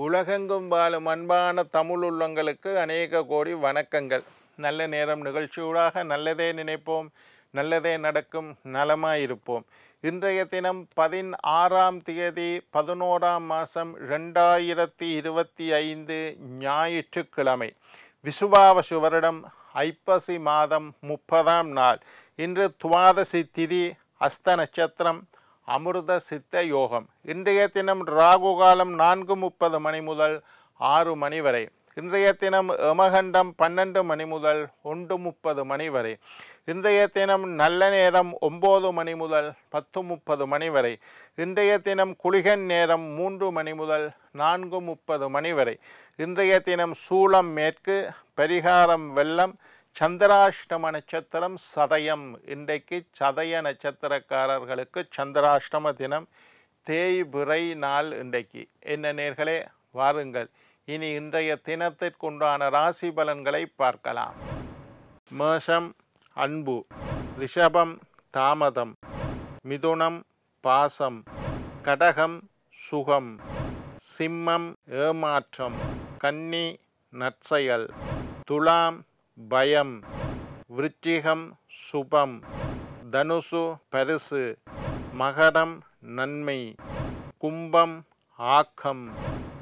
உலகெங்கும் வாழும் அன்பான தமிழ் உள்ளங்களுக்கு அநேக கோடி வணக்கங்கள். நல்ல நேரம் நிகழ்ச்சியூடாக நல்லதே நினைப்போம், நல்லதே நடக்கும், நலமாயிருப்போம். இன்றைய தினம் 16ஆம் தேதி 11ஆம் மாதம் 2025 ஞாயிற்றுக்கிழமை. விசுவாவசு வருடம் ஐப்பசி மாதம் 30ஆம் நாள். இன்று துவாதசி திதி, அஸ்த நட்சத்திரம், அமிர்த சித்த யோகம். இன்றைய தினம் ராகு காலம் 4:30 மணி முதல் 6 மணி வரை. இன்றைய தினம் யமகண்டம் 12 மணி முதல் 1:30 மணி வரை. இன்றைய தினம் நல்ல நேரம் 9 மணி முதல் 10:30 மணி வரை. இன்றைய தினம் குளிகன் நேரம் 3 மணி முதல் 4:30 மணி வரை. இன்றைய தினம் சூலம் மேற்கு, பரிகாரம் வெள்ளம், சந்திராஷ்டம நட்சத்திரம் சதயம். இன்றைக்கு சதய நட்சத்திரக்காரர்களுக்கு சந்திராஷ்டம தினம், தேய்பிறை நாள். இன்றைக்கு என்ன நேர்களே, வாருங்கள் இனி இன்றைய தினத்திற்குண்டான ராசி பலன்களை பார்க்கலாம். மேஷம் அன்பு, ரிஷபம் தாமதம், மிதுனம் பாசம், கடகம் சுகம், சிம்மம் ஏமாற்றம், கன்னி நற்செயல், துலாம் பயம், விருச்சிகம் சுபம், தனுசு பரிசு, மகரம் நன்மை, கும்பம் ஆக்கம்,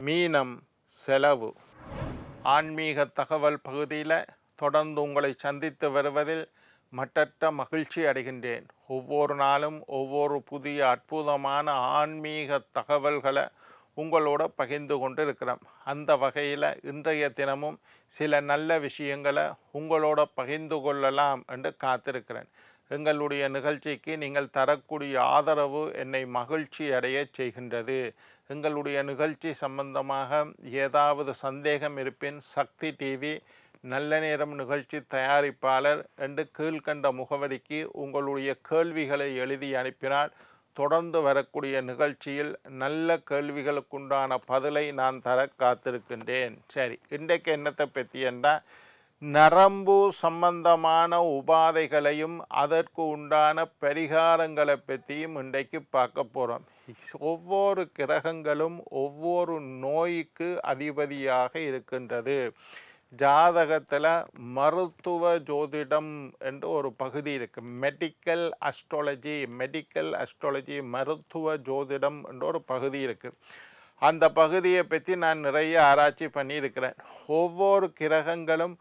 மீனம் செலவு. ஆன்மீக தகவல் பகுதியில் தொடர்ந்து உங்களை சந்தித்து வருவதில் மட்டற்ற மகிழ்ச்சி அடைகின்றேன். ஒவ்வொரு நாளும் ஒவ்வொரு புதிய அற்புதமான ஆன்மீக தகவல்களை உங்களோட பகிர்ந்து கொண்டு இருக்கிறோம். அந்த வகையில் இன்றைய தினமும் சில நல்ல விஷயங்களை உங்களோட பகிர்ந்து கொள்ளலாம் என்று காத்திருக்கிறேன். எங்களுடைய நிகழ்ச்சிக்கு நீங்கள் தரக்கூடிய ஆதரவு என்னை மகிழ்ச்சி அடைய செய்கின்றது. எங்களுடைய நிகழ்ச்சி சம்பந்தமாக ஏதாவது சந்தேகம் இருப்பின் சக்தி டிவி நல்ல நேரம் நிகழ்ச்சி தயாரிப்பாளர் என்று கீழ்கண்ட முகவரிக்கு உங்களுடைய கேள்விகளை எழுதி அனுப்பினால் தொடர்ந்து வரக்கூடிய நிகழ்ச்சியில் நல்ல கேள்விகளுக்குண்டான பதிலை நான் தர காத்திருக்கின்றேன். சரி, இன்றைக்கு என்னத்தை பற்றி என்றால் நரம்பு சம்பந்தமான உபாதைகளையும் அதற்கு உண்டான பரிகாரங்களை பற்றியும் இன்றைக்கு பார்க்க போகிறோம். ஒவ்வொரு கிரகங்களும் ஒவ்வொரு நோய்க்கு அதிபதியாக இருக்கின்றது. ஜாதகத்தில் மருத்துவ ஜோதிடம் என்று ஒரு பகுதி இருக்குது. மெடிக்கல் அஸ்ட்ராலஜி மருத்துவ ஜோதிடம் என்ற ஒரு பகுதி இருக்குது. அந்த பகுதியை பற்றி நான் நிறைய ஆராய்ச்சி பண்ணியிருக்கிறேன். ஒவ்வொரு கிரகங்களும்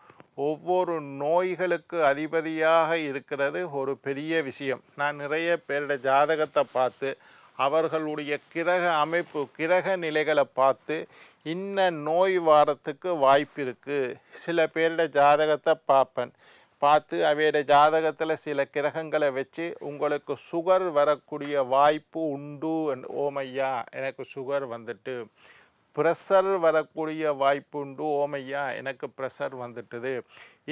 ஒவ்வொரு நோய்களுக்கு அதிபதியாக இருக்கிறது ஒரு பெரிய விஷயம். நான் நிறைய பேருடைய ஜாதகத்தை பார்த்து அவர்களுடைய கிரக அமைப்பு, கிரக நிலைகளை பார்த்து இன்ன நோய் வாரத்துக்கு வாய்ப்பு இருக்குது. சில பேருடைய ஜாதகத்தை பார்த்து அவையோட ஜாதகத்தில் சில கிரகங்களை வச்சு உங்களுக்கு சுகர் வரக்கூடிய வாய்ப்பு உண்டு. ஓமையா எனக்கு சுகர் வந்துட்டு. ப்ரெஷர் வரக்கூடிய வாய்ப்பு உண்டு. ஓமையா எனக்கு ப்ரெஷர் வந்துட்டுது.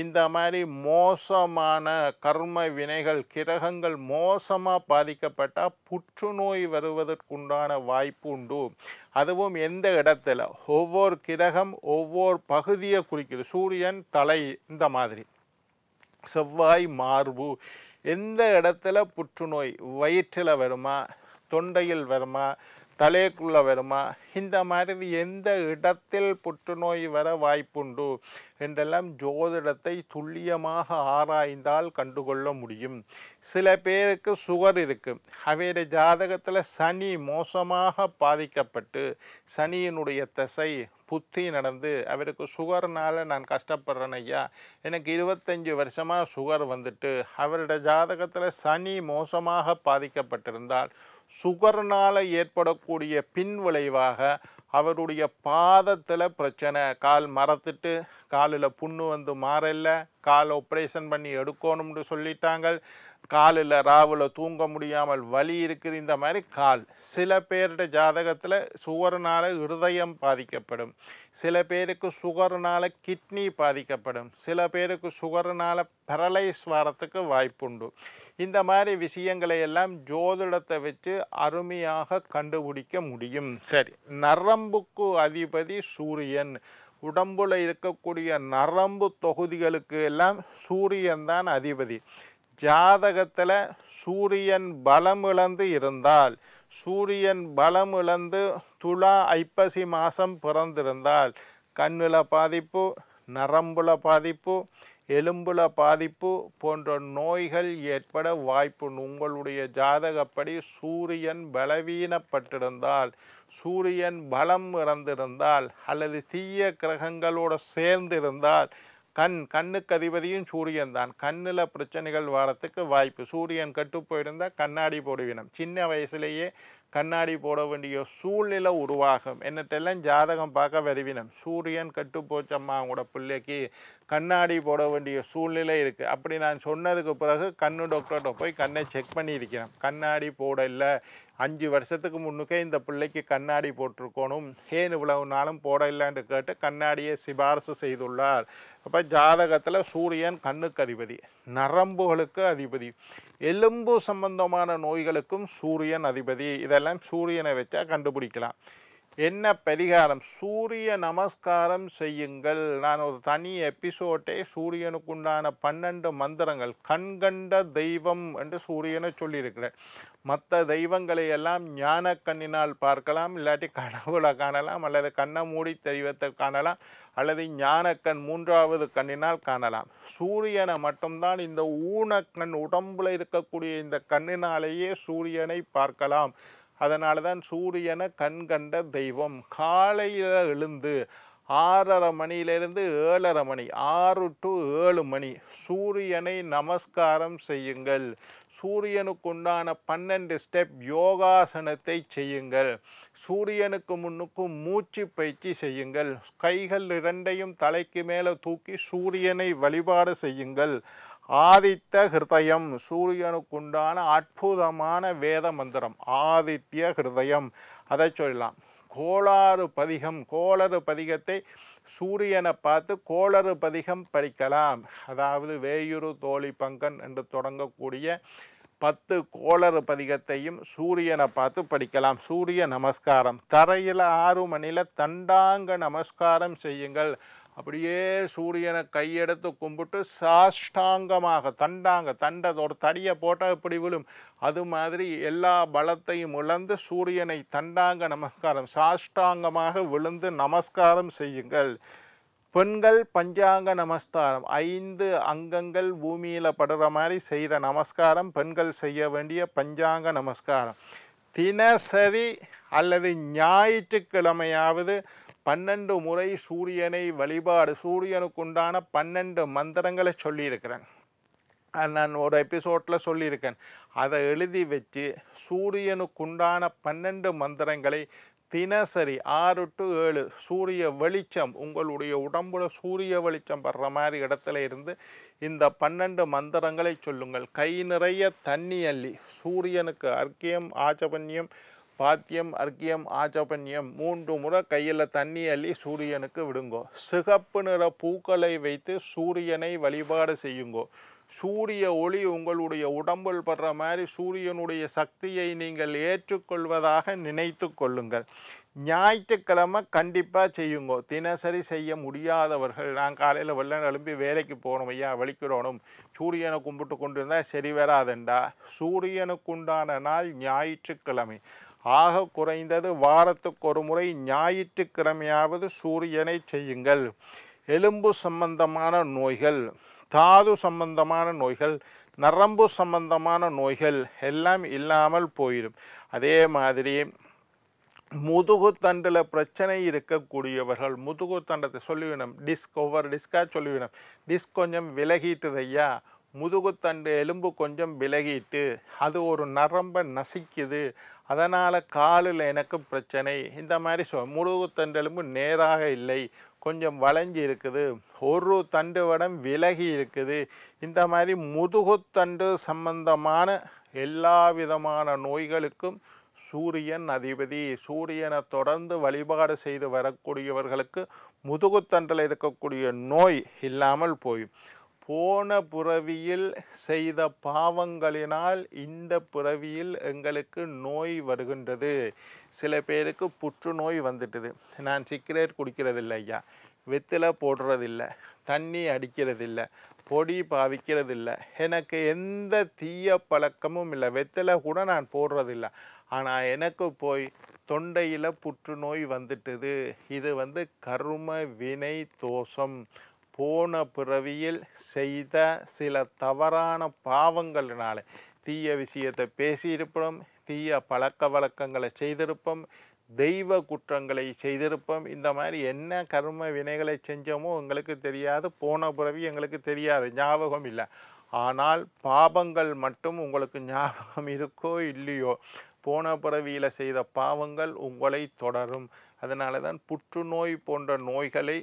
இந்த மாதிரி மோசமான கர்ம வினைகள், கிரகங்கள் மோசமாக பாதிக்கப்பட்டால் புற்றுநோய் வருவதற்குண்டான வாய்ப்பு உண்டு. அதுவும் எந்த இடத்துல, ஒவ்வொரு கிரகம் ஒவ்வொரு பகுதியை குறிக்குது. சூரியன் தலை, இந்த மாதிரி செவ்வாய் மார்பு. எந்த இடத்துல புற்றுநோய், வயிற்றில் வருமா, தொண்டையில் வருமா, தலைக்குள்ளே வருமா, இந்த மாதிரி எந்த இடத்தில் புற்றுநோய் வர வாய்ப்புண்டு என்றெல்லாம் ஜோதிடத்தை துல்லியமாக ஆராய்ந்தால் கண்டுகொள்ள முடியும். சில பேருக்கு சுகர் இருக்குது. அவைய ஜாதகத்தில் சனி மோசமாக பாதிக்கப்பட்டு சனியினுடைய திசை புத்தி நடந்து அவருக்கு சுகர்னால் நான் கஷ்டப்படுறேன் ஐயா, எனக்கு 25 வருஷமாக சுகர் வந்துட்டு, அவருடைய ஜாதகத்தில் சனி மோசமாக பாதிக்கப்பட்டிருந்தால் சுகர்னால் ஏற்படக்கூடிய பின் விளைவாக அவருடைய பாதத்தில் பிரச்சனை. கால் மரத்துட்டு காலில் புண்ணு வந்து மாறல, கால் ஆப்ரேஷன் பண்ணி எடுக்கணும்னு சொல்லிட்டாங்க. காலில் ராவில் தூங்க முடியாமல் வலி இருக்குது. இந்த மாதிரி கால். சில பேருடைய ஜாதகத்தில் சுகர்னால் இருதயம் பாதிக்கப்படும். சில பேருக்கு சுகர்னால் கிட்னி பாதிக்கப்படும். சில பேருக்கு சுகர்னால் பேரலைஸ் வரத்துக்கு வாய்ப்புண்டு. இந்த மாதிரி விஷயங்களை எல்லாம் ஜோதிடத்தை வச்சு அருமையாக கண்டுபிடிக்க முடியும். சரி, நரம்புக்கு அதிபதி சூரியன். உடம்புல இருக்கக்கூடிய நரம்பு தொகுதிகளுக்கு எல்லாம் சூரியன் தான் அதிபதி. ஜாதகத்தில் சூரியன் பலம் இழந்து இருந்தால், சூரியன் பலம் இழந்து துலா ஐப்பசி மாதம் பிறந்திருந்தால் கண்ணில் பாதிப்பு, நரம்புல பாதிப்பு, எலும்புல பாதிப்பு போன்ற நோய்கள் ஏற்பட வாய்ப்பு. உங்களுடைய ஜாதகப்படி சூரியன் பலவீனப்பட்டிருந்தால், சூரியன் பலம் இழந்திருந்தால் அல்லது தீய கிரகங்களோடு சேர்ந்திருந்தால், கண்ணுக்கு அதிபதியும் சூரியன் தான், கண்ணில் பிரச்சனைகள் வரத்துக்கு வாய்ப்பு. சூரியன் கெட்டு போயிருந்தால் கண்ணாடி போடுவினம். சின்ன வயசுலேயே கண்ணாடி போட வேண்டிய சூழ்நிலை உருவாகும். என்னட்டெல்லாம் ஜாதகம் பார்க்க வருவினம், சூரியன் கெட்டு போச்சம்மா அவங்களோட பிள்ளைக்கு, கண்ணாடி போட வேண்டிய சூழ்நிலை இருக்குது. அப்படி நான் சொன்னதுக்கு பிறகு கண்ணு டாக்டர்கிட்ட போய் கண்ணை செக் பண்ணியிருக்கிறேன். கண்ணாடி போடலை, 5 வருஷத்துக்கு முன்னுக்கே இந்த பிள்ளைக்கு கண்ணாடி போட்டிருக்கணும், ஏன் இவ்வளவு நாளும் போடலைன்னு கேட்டு கண்ணாடியை சிபாரிசு செய்துள்ளார். அப்போ ஜாதகத்தில் சூரியன் கண்ணுக்கு அதிபதி, நரம்புகளுக்கு அதிபதி, எலும்பு சம்பந்தமான நோய்களுக்கும் சூரியன் அதிபதி. இதெல்லாம் சூரியனை வச்சா கண்டுபிடிக்கலாம். என்ன பரிகாரம்? சூரிய நமஸ்காரம் செய்யுங்கள். நான் ஒரு தனி எபிசோட்டே சூரியனுக்குண்டான 12 மந்திரங்கள், கண்கண்ட தெய்வம் என்று சூரியனை சொல்லியிருக்கிறேன். மற்ற தெய்வங்களை எல்லாம் ஞான கண்ணினால் பார்க்கலாம், இல்லாட்டி கனவுல காணலாம், அல்லது கண்ணை மூடி தெய்வத்தை காணலாம், அல்லது ஞானக்கண் 3வது கண்ணினால் காணலாம். சூரியனை மட்டும்தான் இந்த ஊனக்கண், உடம்புல இருக்கக்கூடிய இந்த கண்ணினாலேயே சூரியனை பார்க்கலாம். அதனால தான் சூரியனை கண்கண்ட தெய்வம். காலையில் எழுந்து 6:30 மணியிலிருந்து 7:30 மணி, 6 to 7 மணி சூரியனை நமஸ்காரம் செய்யுங்கள். சூரியனுக்குண்டான 12 ஸ்டெப் யோகாசனத்தை செய்யுங்கள். சூரியனுக்கு முன்னுக்கு மூச்சு பயிற்சி செய்யுங்கள். கைகள் 2ஐயும் தலைக்கு மேலே தூக்கி சூரியனை வழிபாடு செய்யுங்கள். ஆதித்ய ஹிருதயம், சூரியனுக்குண்டான அற்புதமான வேத மந்திரம் ஆதித்ய ஹிருதயம், அதை சொல்லலாம். கோளாறு பதிகம், கோளறு பதிகத்தை சூரியனை பார்த்து கோளறு பதிகம் படிக்கலாம். அதாவது வேயுரு தோழி பங்கன் என்று தொடங்கக்கூடிய 10 கோளறு பதிகத்தையும் சூரியனை பார்த்து படிக்கலாம். சூரிய நமஸ்காரம். தரையில் 6 மணியில் தண்டாங்க நமஸ்காரம் செய்யுங்கள். அப்படியே சூரியனை கையெடுத்து கும்பிட்டு சாஷ்டாங்கமாக, ஒரு தடியை போட்டால் இப்படி விழும், அது மாதிரி எல்லா பலத்தையும் இழந்து சூரியனை தண்டாங்க நமஸ்காரம், சாஷ்டாங்கமாக விழுந்து நமஸ்காரம் செய்யுங்கள். பெண்கள் பஞ்சாங்க நமஸ்காரம், 5 அங்கங்கள் பூமியில் படுற மாதிரி செய்கிற நமஸ்காரம் பெண்கள் செய்ய வேண்டிய பஞ்சாங்க நமஸ்காரம். தினசரி அல்லது ஞாயிற்றுக்கிழமையாவது 12 முறை சூரியனை வழிபாடு, சூரியனுக்குண்டான 12 மந்திரங்களை சொல்லியிருக்கிறேன். நான் ஒரு எபிசோடில் சொல்லியிருக்கேன். அதை எழுதி வச்சு சூரியனுக்குண்டான 12 மந்திரங்களை தினசரி 6 to 7 சூரிய வெளிச்சம், உங்களுடைய உடம்புல சூரிய வெளிச்சம் படுற மாதிரி இடத்துல இருந்து இந்த 12 மந்திரங்களை சொல்லுங்கள். கை நிறைய தண்ணி அள்ளி சூரியனுக்கு அர்க்கியம் ஆச்சபன்யம் பாத்தியம் அர்க்கியம் ஆச்சபன்யம் 3 முறை கையில் தண்ணி அள்ளி சூரியனுக்கு விடுங்கோ. சிகப்பு நிற பூக்களை வைத்து சூரியனை வழிபாடு செய்யுங்கோ. சூரிய ஒளி உங்களுடைய உடம்பில் படுற மாதிரி சூரியனுடைய சக்தியை நீங்கள் ஏற்றுக்கொள்வதாக நினைத்து கொள்ளுங்கள். ஞாயிற்றுக்கிழமை கண்டிப்பாக செய்யுங்கோ. தினசரி செய்ய முடியாதவர்கள், நான் காலையில் வெள்ளம் எழும்பி வேலைக்கு போகணும் ஐயா, வலிக்கிறோனும், சூரியனை கும்பிட்டு கொண்டு இருந்தால் சரி வராதுண்டா, சூரியனுக்குண்டான நாள் ஞாயிற்றுக்கிழமை. ஆக குறைந்தது வாரத்துக்கு ஒரு முறை ஞாயிற்றுக்கிழமையாவது சூரியனை செய்யுங்கள். எலும்பு சம்பந்தமான நோய்கள், தாது சம்பந்தமான நோய்கள், நரம்பு சம்பந்தமான நோய்கள் எல்லாம் இல்லாமல் போயிடும். அதே மாதிரி முதுகு தண்டில் பிரச்சனை இருக்கக்கூடியவர்கள், முதுகு தண்டத்தை சொல்லிவிடும், ஒவ்வொரு டிஸ்காக சொல்லிவிடும், டிஸ்க் கொஞ்சம் விலகிட்டுது ஐயா, முதுகுத்தண்டு எலும்பு கொஞ்சம் விலகிட்டு அது ஒரு நரம்பை நசிக்குது, அதனால் காலில் எனக்கு பிரச்சனை, இந்த மாதிரி முதுகுத்தண்டு எலும்பு நேராக இல்லை, கொஞ்சம் வளைஞ்சி இருக்குது, ஒரு தண்டு வடம் விலகி இருக்குது, இந்த மாதிரி முதுகுத்தண்டு சம்பந்தமான எல்லா விதமான நோய்களுக்கும் சூரியன் அதிபதி. சூரியனை தொடர்ந்து வழிபாடு செய்து வரக்கூடியவர்களுக்கு முதுகுத்தண்டில் இருக்கக்கூடிய நோய் இல்லாமல் போய், போன பிறவியில் செய்த பாவங்களினால் இந்த பிறவியில் எங்களுக்கு நோய் வருகின்றது. சில பேருக்கு புற்றுநோய் வந்துட்டுது. நான் சிகரெட் குடிக்கிறதில்லை ஐயா, வெத்திலை போடுறதில்லை, தண்ணி அடிக்கிறதில்லை, பொடி பாவிக்கிறதில்லை, எனக்கு எந்த தீய பழக்கமும் இல்லை, வெத்திலை கூட நான் போடுறதில்லை, ஆனால் எனக்கு போய் தொண்டையில் புற்றுநோய் வந்துட்டுது. இது கர்ம வினை தோஷம். போன பிறவியில் செய்த சில தவறான பாவங்களினால தீய விஷயத்தை பேசியிருப்போம், தீய பழக்க வழக்கங்களை செய்திருப்போம், தெய்வ குற்றங்களை செய்திருப்போம். இந்த மாதிரி என்ன கர்ம வினைகளை செஞ்சோமோ எங்களுக்கு தெரியாது, போன பிறவி எங்களுக்கு தெரியாது, ஞாபகம் இல்லை. ஆனால் பாவங்கள் மட்டும் உங்களுக்கு ஞாபகம் இருக்கோ இல்லையோ, போன பிறவியில் செய்த பாவங்கள் உங்களை தொடரும். அதனால தான் புற்றுநோய் போன்ற நோய்களை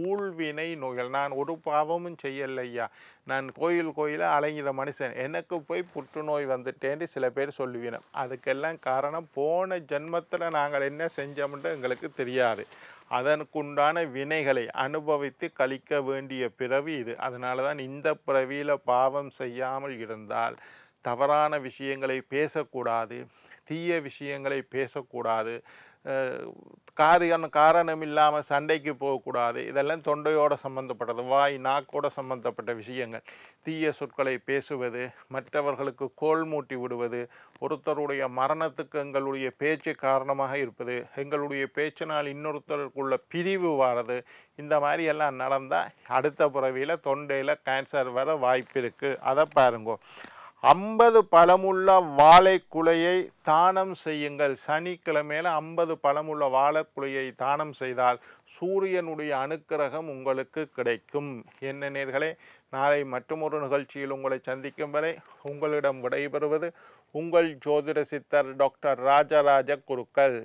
ஊழ்வினை நோய்கள். நான் ஒரு பாவமும் செய்யலையா, நான் கோயிலாக அலைகிற மனுஷன், எனக்கு போய் புற்றுநோய் வந்துட்டேன்னு சில பேர் சொல்லுவீனம். அதுக்கெல்லாம் காரணம் போன ஜென்மத்தில் நாங்கள் என்ன செஞ்சோம்னு எங்களுக்கு தெரியாது. அதற்குண்டான வினைகளை அனுபவித்து கழிக்க வேண்டிய பிறவி இது. அதனால தான் இந்த பிறவியில் பாவம் செய்யாமல் இருந்தால் தவறான விஷயங்களை பேசக்கூடாது, தீய விஷயங்களை பேசக்கூடாது, காரணம் இல்லாமல் சண்டைக்கு போகக்கூடாது. இதெல்லாம் தொண்டையோடு சம்மந்தப்பட்டது, வாய் நாக்கோடு சம்மந்தப்பட்ட விஷயங்கள். தீய சொற்களை பேசுவது, மற்றவர்களுக்கு கோல் மூட்டி விடுவது, ஒருத்தருடைய மரணத்துக்கு எங்களுடைய பேச்சு காரணமாக இருப்பது, எங்களுடைய பேச்சினால் இன்னொருத்தருக்குள்ள பிரிவு வாரது, இந்த மாதிரி எல்லாம் நடந்தால் அடுத்த பிறவியில் தொண்டையில் கேன்சர் வர வாய்ப்பு இருக்குது. அதை பாருங்கோ. 50 பழமுள்ள வாழைக்குலையை தானம் செய்யுங்கள். சனிக்கிழமையில் 50 பழமுள்ள வாழைக்குலையை தானம் செய்தால் சூரியனுடைய அனுக்கிரகம் உங்களுக்கு கிடைக்கும். என்ன நேயர்களே, நாளை மற்றொரு நிகழ்ச்சியில் உங்களை சந்திக்கும் வரை உங்களிடம் விடைபெறுவது உங்கள் ஜோதிட சித்தர் டாக்டர் ராஜராஜ குருக்கள்.